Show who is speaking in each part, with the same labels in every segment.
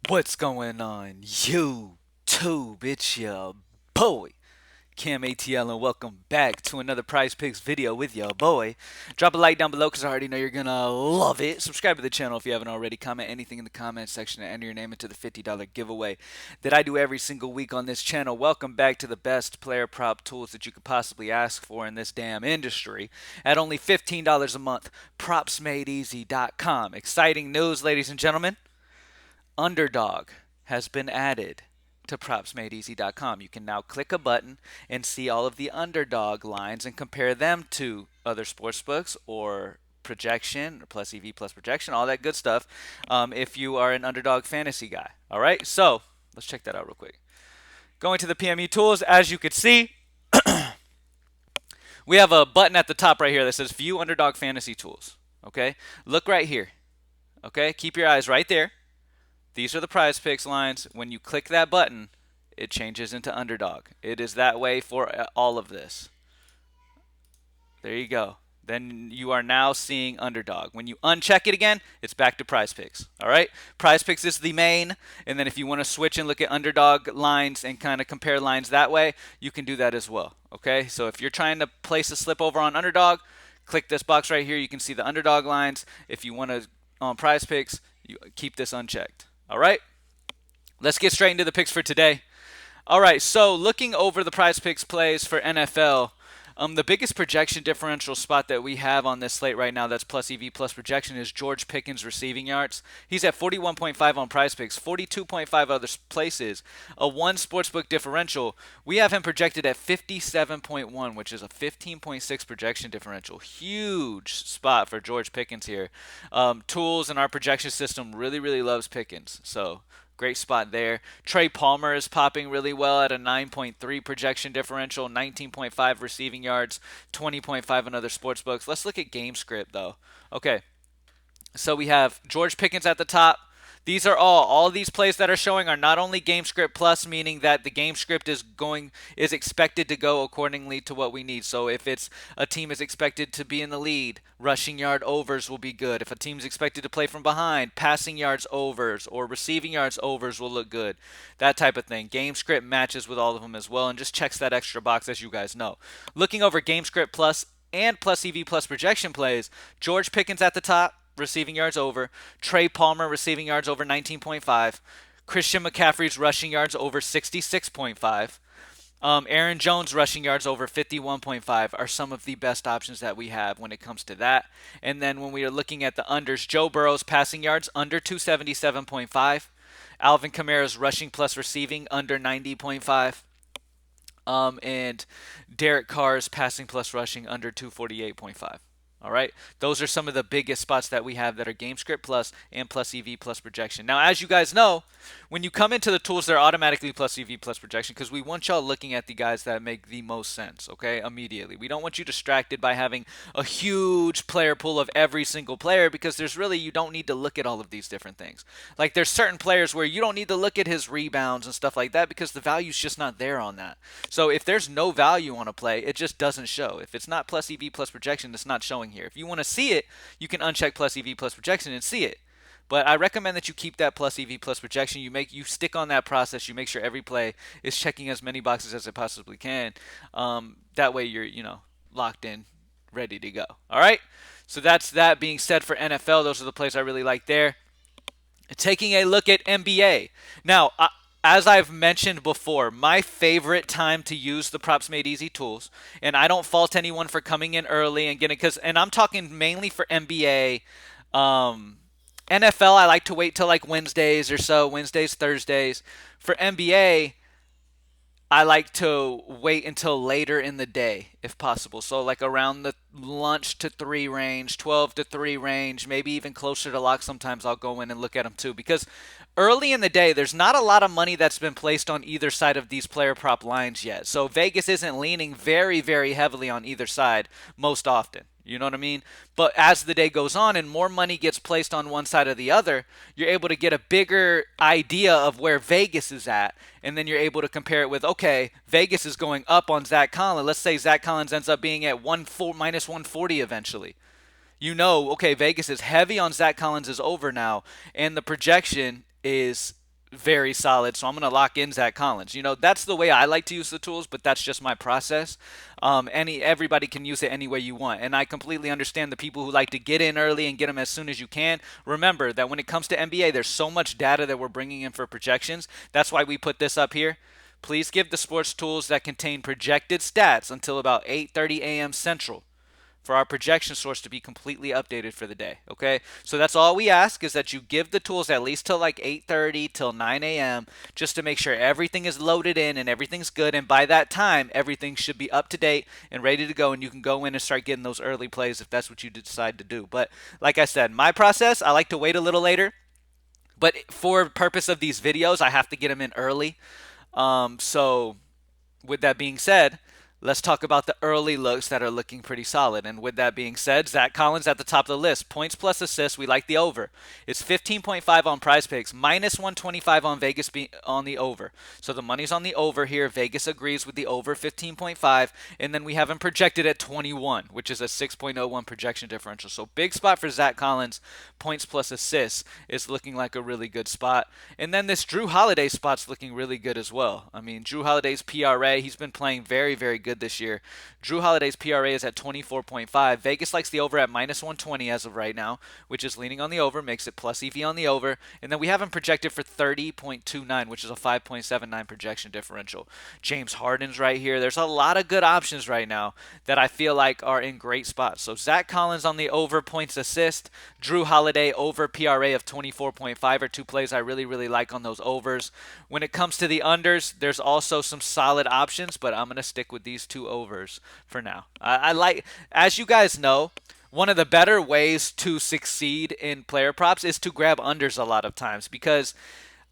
Speaker 1: What's going on, YouTube? It's your boy, Cam ATL, and welcome back to another Prize Picks video with your boy. Drop a like down below because I already know you're going to love it. Subscribe to the channel if you haven't already. Comment anything in the comment section and enter your name into the $50 giveaway that I do every single week on this channel. Welcome back to the best player prop tools that you could possibly ask for in this damn industry at only $15 a month. PropsMadeEasy.com. Exciting news, ladies and gentlemen. Underdog has been added to PropsMadeEasy.com. You can now click a button and see all of the underdog lines and compare them to other sportsbooks or projection or plus EV plus projection, all that good stuff. If you are an underdog fantasy guy, all right. So let's check that out real quick. Going to the PMU tools, as you could see, we have a button at the top right here that says View Underdog Fantasy Tools. Okay, look right here. Okay, keep your eyes right there. These are the prize picks lines. When you click that button, it changes into underdog. It is that way for all of this. There you go. Then you are now seeing underdog. When you uncheck it again, it's back to prize picks. All right? Prize picks is the main. And then if you want to switch and look at underdog lines and kind of compare lines that way, you can do that as well. Okay? So if you're trying to place a slip over on underdog, click this box right here. You can see the underdog lines. If you want to on prize picks, you keep this unchecked. All right? Let's get straight into the picks for today. All right, so looking over the prize picks plays for NFL, the biggest projection differential spot that we have on this slate right now that's plus EV plus projection is George Pickens receiving yards. He's at 41.5 on prize picks, 42.5 other places, a one sportsbook differential. We have him projected at 57.1, which is a 15.6 projection differential. Huge spot for George Pickens here. Tools and our projection system really loves Pickens. So great spot there. Trey Palmer is popping really well at a 9.3 projection differential, 19.5 receiving yards, 20.5 in other sports books. Let's look at game script though. Okay, so we have George Pickens at the top. These are all these plays that are showing are not only game script plus, meaning that the game script is expected to go accordingly to what we need. So if it's a team is expected to be in the lead, rushing yard overs will be good. If a team's expected to play from behind, passing yards overs or receiving yards overs will look good. That type of thing. Game script matches with all of them as well and just checks that extra box, as you guys know. Looking over game script plus and plus EV plus projection plays, George Pickens at the top, receiving yards over. Trey Palmer receiving yards over 19.5. Christian McCaffrey's rushing yards over 66.5. Aaron Jones rushing yards over 51.5 are some of the best options that we have when it comes to that. And then when we are looking at the unders, Joe Burrow's passing yards under 277.5. Alvin Kamara's rushing plus receiving under 90.5. And Derek Carr's passing plus rushing under 248.5. All right, those are some of the biggest spots that we have that are game script plus and plus EV plus projection. Now, as you guys know, when you come into the tools, they're automatically plus EV plus projection because we want y'all looking at the guys that make the most sense, okay, immediately. We don't want you distracted by having a huge player pool of every single player because you don't need to look at all of these different things. Like there's certain players where you don't need to look at his rebounds and stuff like that because the value's just not there on that. So if there's no value on a play, it just doesn't show. If it's not plus EV plus projection, it's not showing here. If you want to see it, you can uncheck plus EV plus projection and see it. But I recommend that you keep that plus EV plus projection. You stick on that process. You make sure every play is checking as many boxes as it possibly can. That way you're locked in, ready to go. All right. So that's that being said for NFL. Those are the plays I really like there. Taking a look at NBA. Now, as I've mentioned before, my favorite time to use the Props Made Easy tools, and I don't fault anyone for coming in early and getting, and I'm talking mainly for NBA. NFL, I like to wait till like Wednesdays or so, Wednesdays, Thursdays. For NBA, I like to wait until later in the day if possible. So like around the lunch to 3 range, 12 to 3 range, maybe even closer to lock sometimes I'll go in and look at them too because early in the day there's not a lot of money that's been placed on either side of these player prop lines yet. So Vegas isn't leaning very heavily on either side most often. You know what I mean? But as the day goes on and more money gets placed on one side or the other, you're able to get a bigger idea of where Vegas is at. And then you're able to compare it with, okay, Vegas is going up on Zach Collins. Let's say Zach Collins ends up being at minus 140 eventually. You know, okay, Vegas is heavy on Zach Collins is over now. And the projection is very solid. So I'm going to lock in Zach Collins. You know, that's the way I like to use the tools, but that's just my process. Everybody can use it any way you want. And I completely understand the people who like to get in early and get them as soon as you can. Remember that when it comes to NBA, there's so much data that we're bringing in for projections. That's why we put this up here. Please give the sports tools that contain projected stats until about 8:30 a.m. Central for our projection source to be completely updated for the day. Okay, so that's all we ask, is that you give the tools at least till like 8:30 till 9 a.m. just to make sure everything is loaded in and everything's good. And by that time, everything should be up to date and ready to go, and you can go in and start getting those early plays if that's what you decide to do. But like I said, my process, I like to wait a little later. But for purpose of these videos, I have to get them in early. So with that being said, let's talk about the early looks that are looking pretty solid. And with that being said, Zach Collins at the top of the list. Points plus assists, we like the over. It's 15.5 on Prizepicks, minus 125 on Vegas on the over. So the money's on the over here. Vegas agrees with the over 15.5. And then we have him projected at 21, which is a 6.01 projection differential. So big spot for Zach Collins. Points plus assists is looking like a really good spot. And then this Drew Holiday spot's looking really good as well. I mean, Drew Holiday's PRA, he's been playing very, very good this year. Drew Holiday's PRA is at 24.5. Vegas likes the over at minus 120 as of right now, which is leaning on the over, makes it plus EV on the over. And then we have him projected for 30.29, which is a 5.79 projection differential. James Harden's right here. There's a lot of good options right now that I feel like are in great spots. So Zach Collins on the over points assist, Drew Holiday over PRA of 24.5 are two plays I really, really like on those overs. When it comes to the unders, there's also some solid options, but I'm going to stick with these two overs for now. I like, as you guys know, one of the better ways to succeed in player props is to grab unders a lot of times, because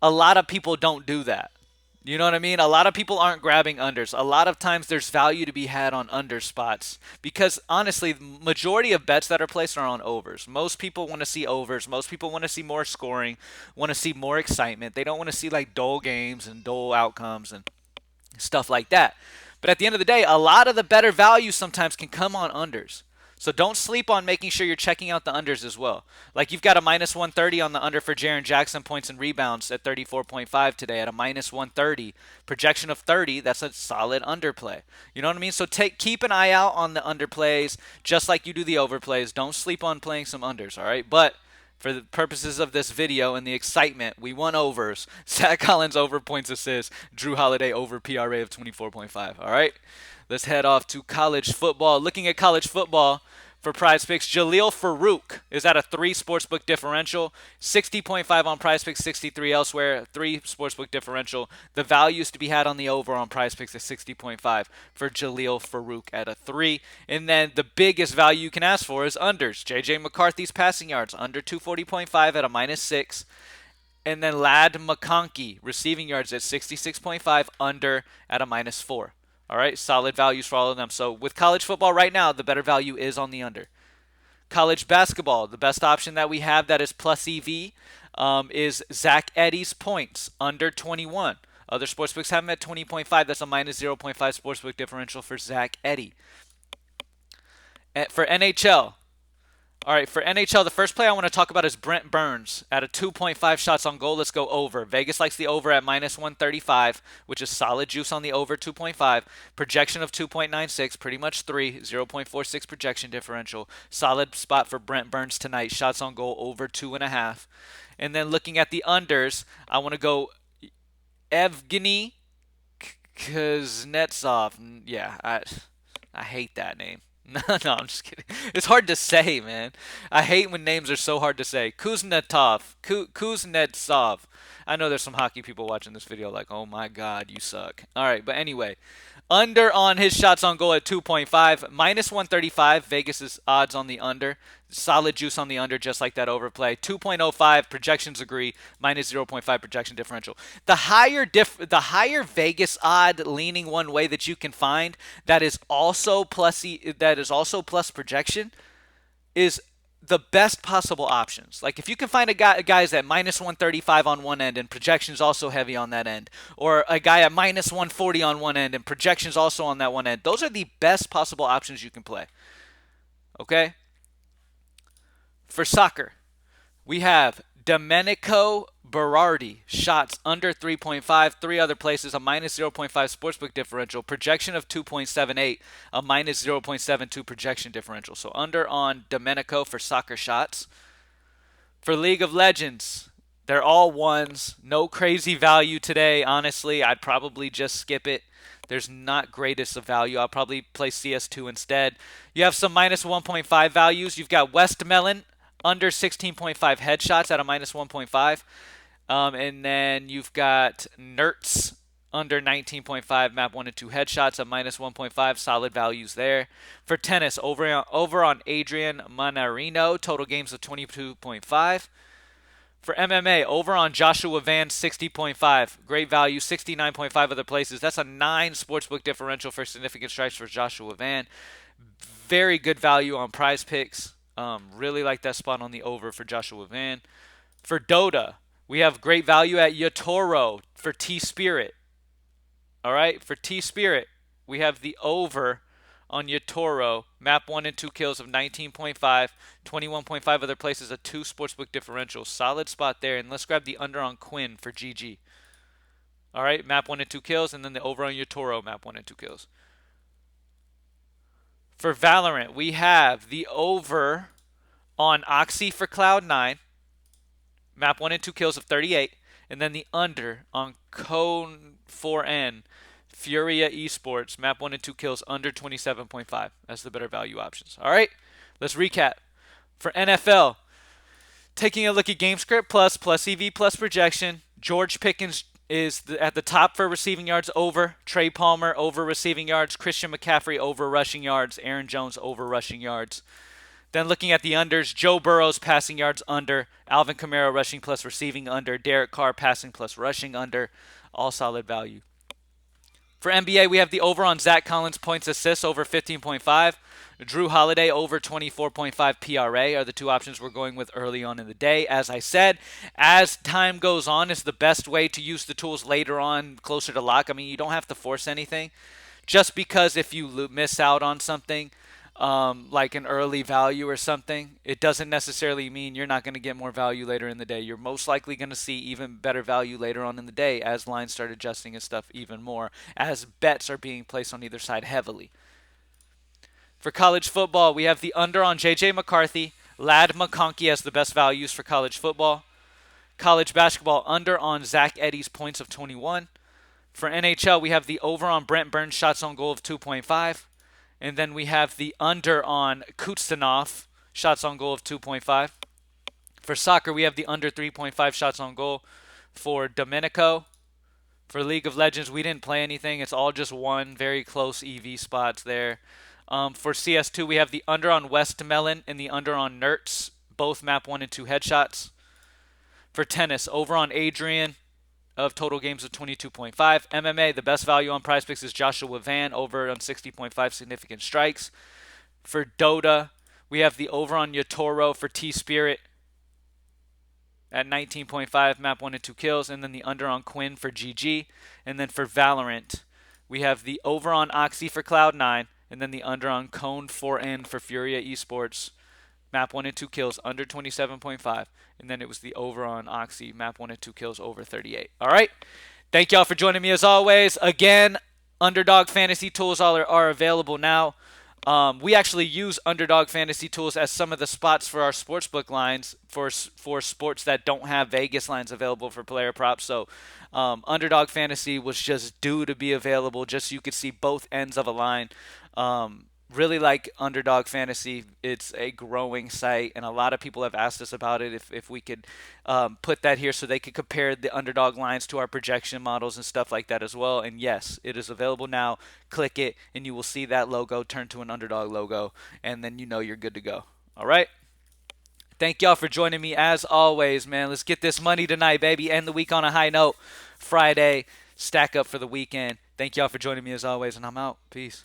Speaker 1: a lot of people don't do that. You know what I mean? A lot of people aren't grabbing unders. A lot of times there's value to be had on under spots, because honestly, the majority of bets that are placed are on overs. Most people want to see overs. Most people want to see more scoring, want to see more excitement. They don't want to see like dull games and dull outcomes and stuff like that. But at the end of the day, a lot of the better value sometimes can come on unders. So don't sleep on making sure you're checking out the unders as well. Like you've got a minus 130 on the under for Jaren Jackson points and rebounds at 34.5 today at a minus 130. Projection of 30, that's a solid underplay. You know what I mean? So keep an eye out on the underplays just like you do the overplays. Don't sleep on playing some unders, all right? But for the purposes of this video and the excitement, we want overs. Zach Collins over points assists. Drew Holiday over PRA of 24.5. All right, let's head off to college football. Looking at college football for Prizepicks, Jaleel Farouk is at a 3 sportsbook differential. 60.5 on Prizepicks, 63 elsewhere. 3 sportsbook differential. The values to be had on the over on Prizepicks is 60.5 for Jaleel Farouk at a 3. And then the biggest value you can ask for is unders. J.J. McCarthy's passing yards under 240.5 at a minus 6. And then Lad McConkey receiving yards at 66.5 under at a minus 4. All right, solid values for all of them. So with college football right now, the better value is on the under. College basketball, the best option that we have that is plus EV is Zach Edey's points under 21. Other sportsbooks have him at 20.5. That's a minus 0.5 sportsbook differential for Zach Edey. For NHL, all right, for NHL, the first play I want to talk about is Brent Burns at a 2.5 shots on goal. Let's go over. Vegas likes the over at minus 135, which is solid juice on the over 2.5. Projection of 2.96, pretty much 3, 0.46 projection differential. Solid spot for Brent Burns tonight. Shots on goal over 2.5. And then looking at the unders, I want to go Evgeny Kuznetsov. Yeah, I hate that name. No, I'm just kidding. It's hard to say, man. I hate when names are so hard to say. Kuznetsov. I know there's some hockey people watching this video like, oh my God, you suck. All right, but anyway. Under on his shots on goal at 2.5. Minus 135. Vegas' odds on the under. Solid juice on the under, just like that overplay. 2.05. Projections agree. Minus 0.5 projection differential. The higher Vegas odd leaning one way that you can find that is also plus projection is the best possible options. Like if you can find guys at minus 135 on one end and projections also heavy on that end, or a guy at minus 140 on one end and projections also on that one end, those are the best possible options you can play. Okay? For soccer, we have Domenico Berardi, shots under 3.5. Three other places, a minus 0.5 sportsbook differential. Projection of 2.78, a minus 0.72 projection differential. So under on Domenico for soccer shots. For League of Legends, they're all ones. No crazy value today. Honestly, I'd probably just skip it. There's not greatest of value. I'll probably play CS2 instead. You have some minus 1.5 values. You've got Westmelon under 16.5 headshots at a minus 1.5. And then you've got Nerts under 19.5 map 1 and 2 headshots at minus 1.5. Solid values there. For tennis, over on Adrian Manarino, total games of 22.5. For MMA, over on Joshua Van, 60.5. Great value, 69.5 other places. That's a 9 sportsbook differential for significant strikes for Joshua Van. Very good value on Prizepicks. Really like that spot on the over for Joshua Van. For Dota, we have great value at Yotoro for T-Spirit. All right, for T-Spirit, we have the over on Yotoro, map 1 and 2 kills of 19.5, 21.5 other places, a 2 sportsbook differential. Solid spot there. And let's grab the under on Quinn for GG. All right, map 1 and 2 kills, and then the over on Yotoro, map 1 and 2 kills. For Valorant, we have the over on Oxy for Cloud9, map 1 and 2 kills of 38, and then the under on Cone 4N, Furia Esports, map 1 and 2 kills under 27.5. That's the better value options. All right, let's recap. For NFL, taking a look at GameScript plus EV plus projection, George Pickens is at the top for receiving yards over, Trey Palmer over receiving yards, Christian McCaffrey over rushing yards, Aaron Jones over rushing yards. Then looking at the unders, Joe Burrow's passing yards under, Alvin Kamara rushing plus receiving under, Derek Carr passing plus rushing under, all solid value. For NBA, we have the over on Zach Collins points assists over 15.5. Drew Holiday over 24.5 PRA are the two options we're going with early on in the day. As I said, as time goes on, it's the best way to use the tools later on, closer to lock. I mean, you don't have to force anything. Just because if you miss out on something, like an early value or something, it doesn't necessarily mean you're not going to get more value later in the day. You're most likely going to see even better value later on in the day as lines start adjusting and stuff even more, as bets are being placed on either side heavily. For college football, we have the under on J.J. McCarthy, Lad McConkey as the best values for college football. College basketball, under on Zach Eddy's points of 21. For NHL, we have the over on Brent Burns shots on goal of 2.5. And then we have the under on Kutsanov, shots on goal of 2.5. For soccer, we have the under 3.5 shots on goal for Domenico. For League of Legends, we didn't play anything. It's all just one, very close EV spots there. For CS2, we have the under on Westmelon and the under on Nerts, both map 1 and 2 headshots. For tennis, over on Adrian of total games of 22.5. MMA, the best value on Prizepicks is Joshua Van, over on 60.5 significant strikes. For Dota, we have the over on Yotoro for T-Spirit at 19.5, map 1 and 2 kills, and then the under on Quinn for GG. And then for Valorant, we have the over on Oxy for Cloud9, and then the under on Cone 4N for Furia Esports, map 1 and 2 kills under 27.5. And then it was the over on Oxy, map 1 and 2 kills over 38. All right. Thank y'all for joining me as always. Again, Underdog Fantasy Tools are available now. We actually use Underdog Fantasy Tools as some of the spots for our sportsbook lines for sports that don't have Vegas lines available for player props. So Underdog Fantasy was just due to be available just so you could see both ends of a line. Really like Underdog Fantasy. It's a growing site, and a lot of people have asked us about it if we could put that here so they could compare the Underdog lines to our projection models and stuff like that as well. And yes, it is available now. Click it, and you will see that logo turn to an Underdog logo, and then you know you're good to go. All right? Thank y'all for joining me as always, man. Let's get this money tonight, baby. End the week on a high note. Friday, stack up for the weekend. Thank y'all for joining me as always, and I'm out. Peace.